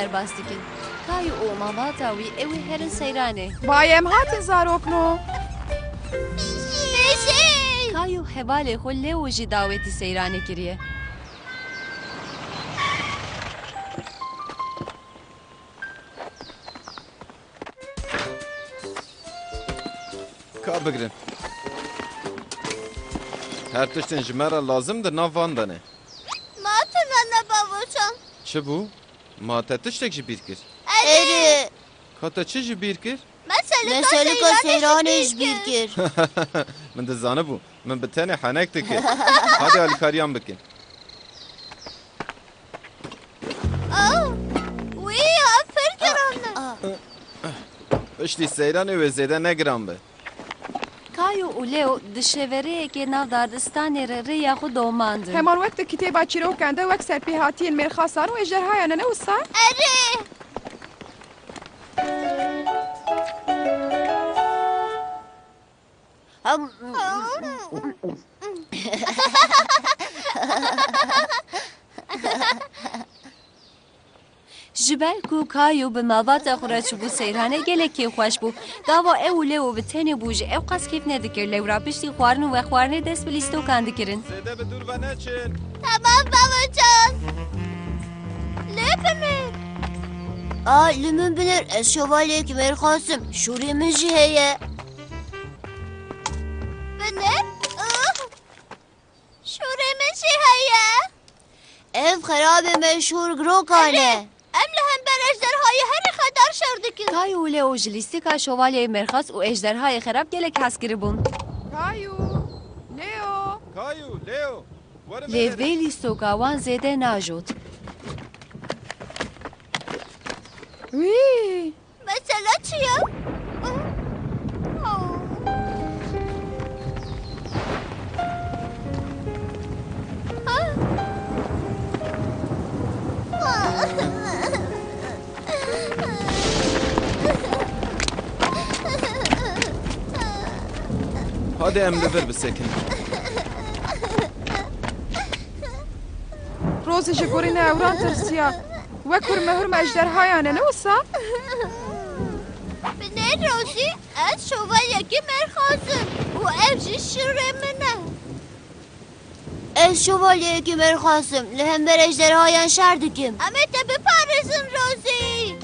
باستیکن کای او ماماتاوی اوی هرن سیرانه بایم هاتن زاروکنو کایو حباله خله و جی داوتی سیرانه کریه کا بگرن هر تشتن جمره لازم در ناوان دانه ما تنانه بابوشم چه بو؟ ما تا تشتک جی بیر کر اره کا تا چه جی بیر کر؟ مثلا که سیرانش بیر کر من ده زانه بو من بتانه حنک تکر هاده علی کاریان بکن وی افر کرانه اشتی سیرانه و زیده نگران به کایو و لیو دشوره که ناو داردستانی ریا خود دوماندن همان وقت کتابا چیرو کنده وقت سرپی هاتین مرخاصان و اجرهای نه وسا اره جبل کو کایو به ماوات خورج بو سیرانه گله کی خوش بو داوا او لیو بتنی بوج او قص کیف ندکر لیو را پشتی خوارن و خوارنه دست بلیستو کندکرن زیده به دور و نچن tamam babacan لپمه لمن bilir şövalye ki merhasım şurimin jiheye benim şurimin jiheye ev خراب meşhur grokane emle hem ben ejderhayı her kadar şerdikin کایو و لیو جلیستیکا شوالیه مرخص و اجدرهای خراب گله کس کربون کایو لیو کایو لیو لیوی لیستوکاوان زیده ناجود وی mesela çiğ هاده امره بر بسکن روز جگوری نه اوران ترسیا وکر مهر اجرهای نه وسا Ne Rosie? Ez şövalyeki merhasım. Bu evci şiremine. Ez şövalyeki merhasım. Lehember ejderhayan şerdikim. Ama tabi Paris'in Rosie.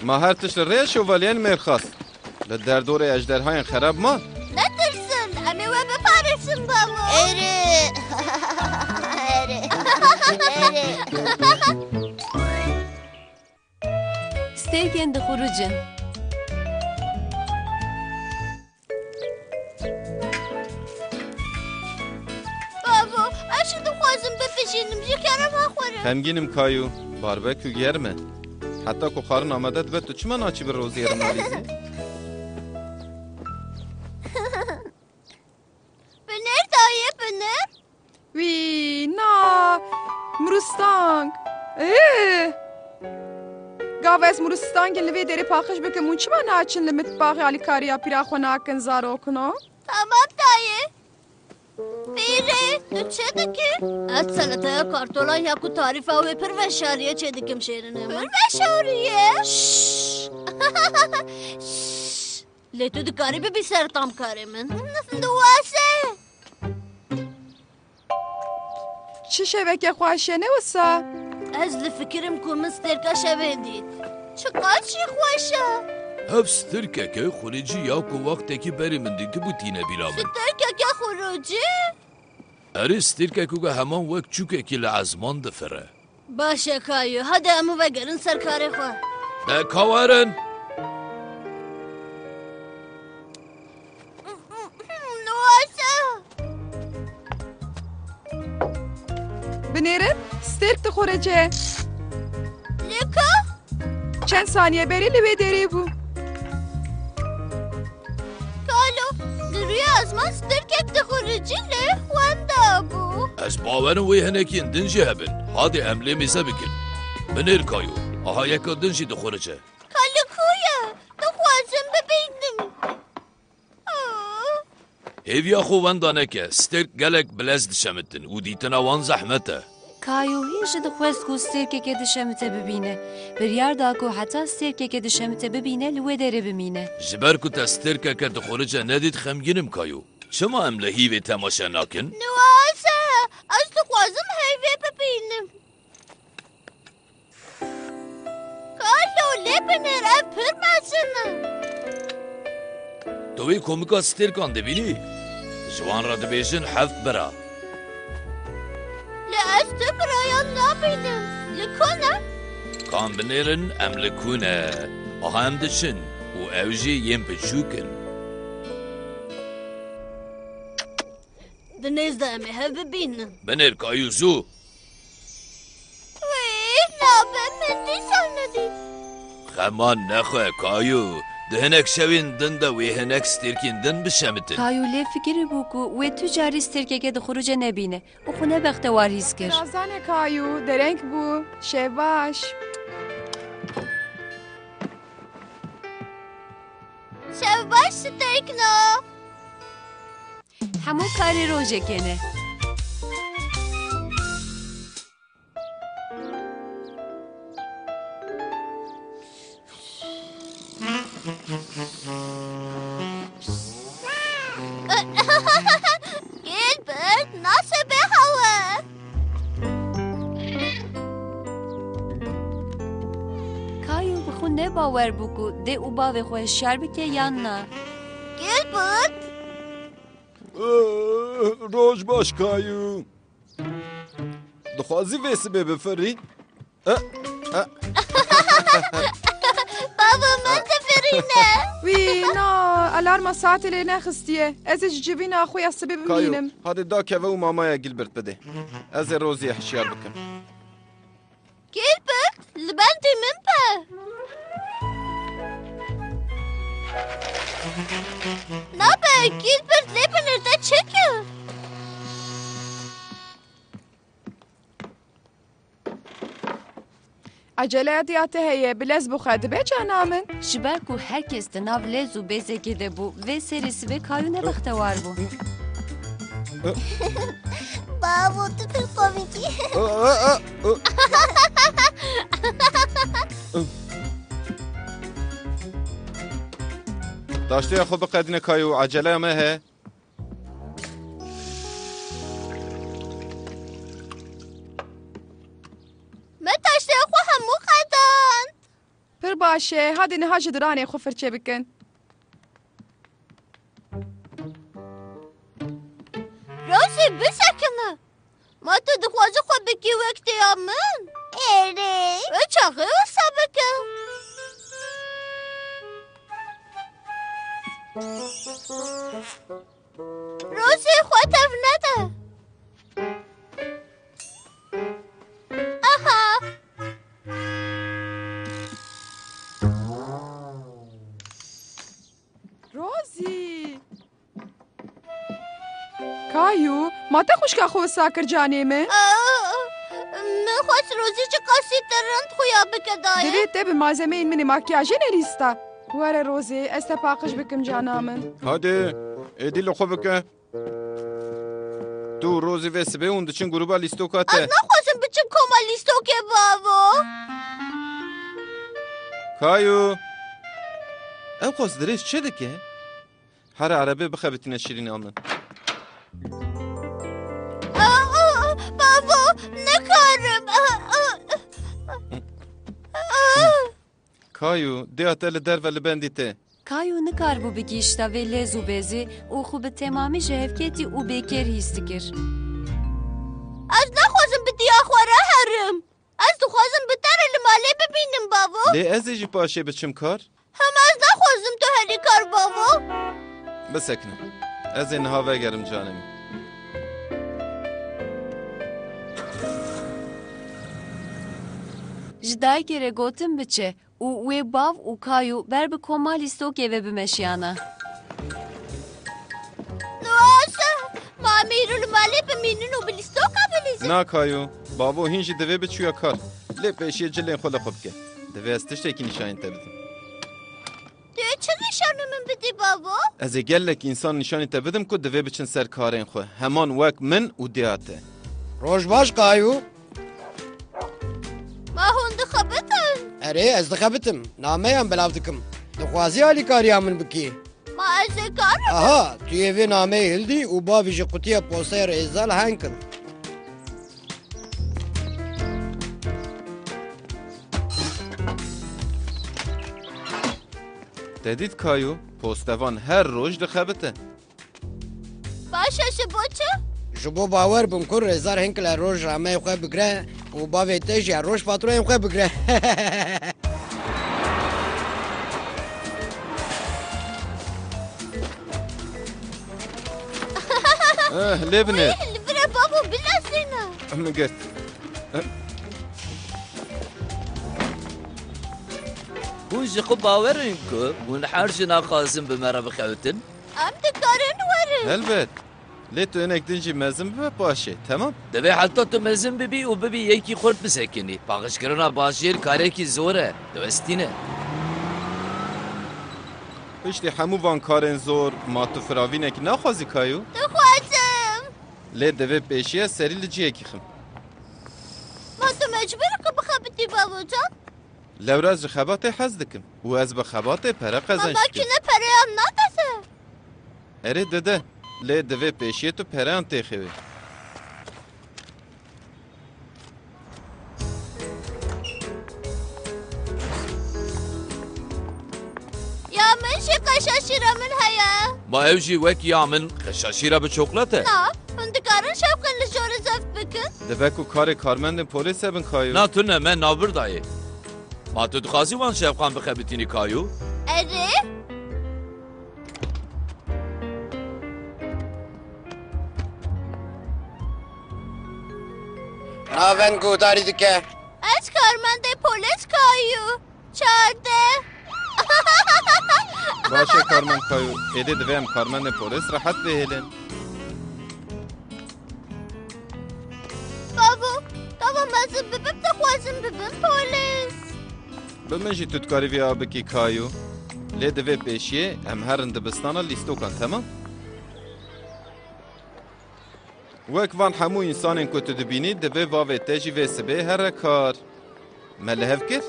ما هر تشت ری شوالین مرخص لدر دور اجدرهای خراب ما Ne tırsın? Ama ve be Paris'in balı. Eri. Eri. Eri. ستیکن دخوروجن Baba, ben şimdi خوازم بپیشینم. جکرم ها خورم. همگینم کایو باربکو گرمه حتی که خارن آمده به تو چما ناچی به روزی رمالیزی؟ Bener dayı bener. وی نا مرستانگ گاو از مرستانگ لوی دری پاخش بکه مون چما ناچن لمت باقی علی کاریا پیرا خو ناکن زاروکنو Tamam dayı. Pire, tu çediki? Et salataya kartolan yaku tarife ve pir ve şariye çedikim şehrine. Pir ve şariye? Letu dikari bir ser tam karimin. Duası. چه شبکه خواشه نه وسا Ez li fikirim ku min sterka şevendit. Çıkar çi xoşa. Ev stirkeke xureci ya ku vaxtekî berê min dîtî bû tîne bîra min. Sterkeke xuruci? Erê stirkekû ge heman wek çûkekî li ezman difire. Başe kayı. Hadi emu vegerin serkarê xwe. Kawarin Duası. بنیرن سترک تخورجه Lika? چند ثانیه بری لوی دری بو Kalo, duruyor azman sterkek de xuruci le xwenda bu. ez bawerim wê hinekî din jî hebin. Hadi em lê mêze bikin. Binêr kayû. Aha yeka din jî dixurice. Kalı kuya. Duxwazim bibînim. هیویا خو وندانکه سترک گلک بلز دشمتن و دیتنا وان زحمته. کایو هیچ دخواست کو سترکه که دشمته ببینه. بریار دا کو حتی سترکه که دشمته ببینه لوه داره بمینه. جبر کو تسترکه که دخورجه ندید خمگینم کایو. چما ام لهیوی تماشا ناکن؟ نواسه از دخوازم هیوه ببینم. کایو لپنر اف پر مسنه. توی کومیکا سترکان دبینی؟ جوان را دبیجن حفت برا. لأز تبرايا نابينم لكونا کام بنیرن ام لکونه. آها ام دشن و اوجی یم بچوکن. دنيز دا امي هف ببينم بنیر کایو زو. وي نابا من دي ساندي خمان نخواه کایو. دهنک شوین دن دا وی هنک سترکین دن بشمتن. کایو لی فکر بو کو و تو جاری سترکه که دخورجه نبینه. او خونه بختوار هیز کر. رازانه کایو درنگ بو شواش شباش ستيكنا همون کاری روژه کنه. جيلبرت ناصب هوا کایو بخونه باور بو کو ده او باوی خوش شر بکه یا نه. جيلبرت روز باش کایو دخوازی ویسی بفری؟ بابا من تفرينه وی نا الارما ساعت لی نخستیه از جیبین اخوی اصبه کایو ببینم هادی دا که و مامایا گیلبرت بده از روزی حشیار بکن جيلبرت لبنتي من با نابا جيلبرت لبنر دا چكر عجله دیاته هیه بلز بخد به جانامن جبر کو herkes de nav lezu beze gide bu ve serisi ve kayı ne bختوار bu. بابا تو پر کومیکی داشته یا خوب قدین کایو عجله ما هه ما تشتی خو همو خدان پر باشه هادی نهاج درانه خو فرچه بکن روزی بسکنه ما تو دخوازه خو بکی وقتی آمن ایره چاقه و سبکه روزی خو تف نده آها روزی کایو ما تا خوشکا خو ساکر جانیمه من خواست روزی چه قاسی ترند خویا بکدایه دوید ده به مالزمه این منی ماکیاجه نلیستا وره روزی استا پاقش بکم جانامن هادی ایدی لخو بکن تو روزی ویسی به اون دچین گروبا لیستو از کاته نخواستم بچم کمالیستو که بابا کایو او خواست دریش چه دکه؟ هر عربه بخبتین شیرین آمن بابا نکارم کایو دیاته لدر و لبندیته Kayı ne kar bu bigişta ve lezu bezi o xube tamamı jevketi u beker histikir. از نخواستم به دیاخواره هرم از دخواستم به در الماله ببینم بابا لی از ایجی پاشه بچم کار؟ هم از نخواستم تو هلی کار بابا بسکنم از این هوا گرم جانمی Jday kere gotim biçe u ve bav u kayu ber bi komal istoke ve bimeşyana. نواسه ما میرو الماله ببینن و بلیستو قبلیزم نا کایو بابو هینجی دوی بچویا کار لی پیشی جلین خلا خوب که دوی از تشتکی نشاین تبدیم دیگه چه نشانه من بدی دی بابا؟ Ez ê gelek însan nîşanî te bidim ku divê biçin ser karên xwe. Heman wek min û diyate. روش باش قایو ما هون دخبتن اره ez dixebitim nameyan belav dikim dixwazî alîkariya min bikî ما از کار aha tu yê vê nameyê hildî û bavê ji qutiya postaya rêzal heng kir Te dît kayo, postevan her roj dixebite. باشه شبو چه؟ ji bo bawer bim ku rêzar hinkile roj rameyê xwe bigire û bavê te jî roj faturayên xwe bigire Lê binê. البره بابا بلسینا Min girt. Hûn ji xwe bawerin ku hûn her jina xwazin bi me re bixewitin? ام دکارن وره Helbet. Lê tu hinek din jî mezin bibe paşê, temam? Divê heta tu mezin bibî û bibî yekî xurt bisekinî. Paxişkirina bajêr karekî zor e. Diwestîne. Piştî hemû van karên zor, ma tu firavînekî naxwazî kayo? دخوازم Lê divê pêşiya serî li ciyekî xim. ما تو مجبور که بخبتی بابا جان Lewra ji xebatê hez dikim û ez bi xebatê pere qezenc ماما dikim. کنه پریم ندسه Erê dede, lê divê pêşiyê tu pereyan tê xewê. یا من شی قشاشیرا من هیا Ma ew jî wek ya min xeşaşîra bi çokolat e. نا هندکارن شوقن لجور زفت بکن Divê ku karê karmendên polîsê bin kayo. Na tu ne me navbir dayê. Ma tu dixwazî wan şevqan bixebitînî kayo? اره naven guhdarî dike از کارمنده پلیس کایو 14 Başê karmend kayo. Êdî divê em karmendên polîs rehet bihêlin. بابا بابا مزه ببم دخوازم ببم پلیس Bi min jî tu dikarî vê a bikî kayo. Lê divê pêşiyê em herin dibistana lîstokan, temam? Wek van hemû însanên ku tu dibînî divê bavê te jî vê sibê here kar. Me li hev kir?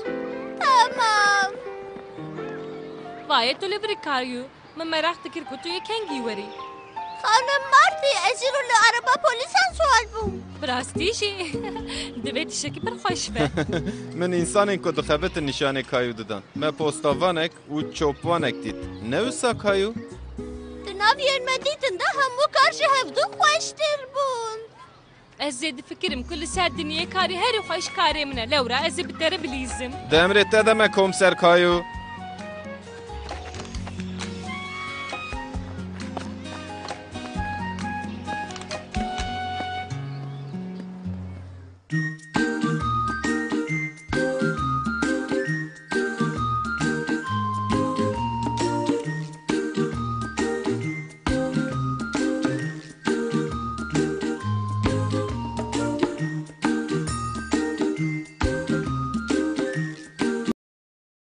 تمام Vayê tu li birî kariyo min merak dikir ku tu yê kengî werî خانم مارتی ازی رو لعربا پلیسان سوال بوم bi rastî jî divê tiştekî pir xweş be Min însanên ku dixebitin nîşanê kayo didan. Me postavanek û çopvanek dît. Ne wisa kayo? تناف ین مدیتن ده همو کارش هفدو خوشتر بون ez zê difikirim ku li ser dinyê karî herî xweş karê min e lewra ez ê bi te re bilîzim Demrê te deme komser kayo.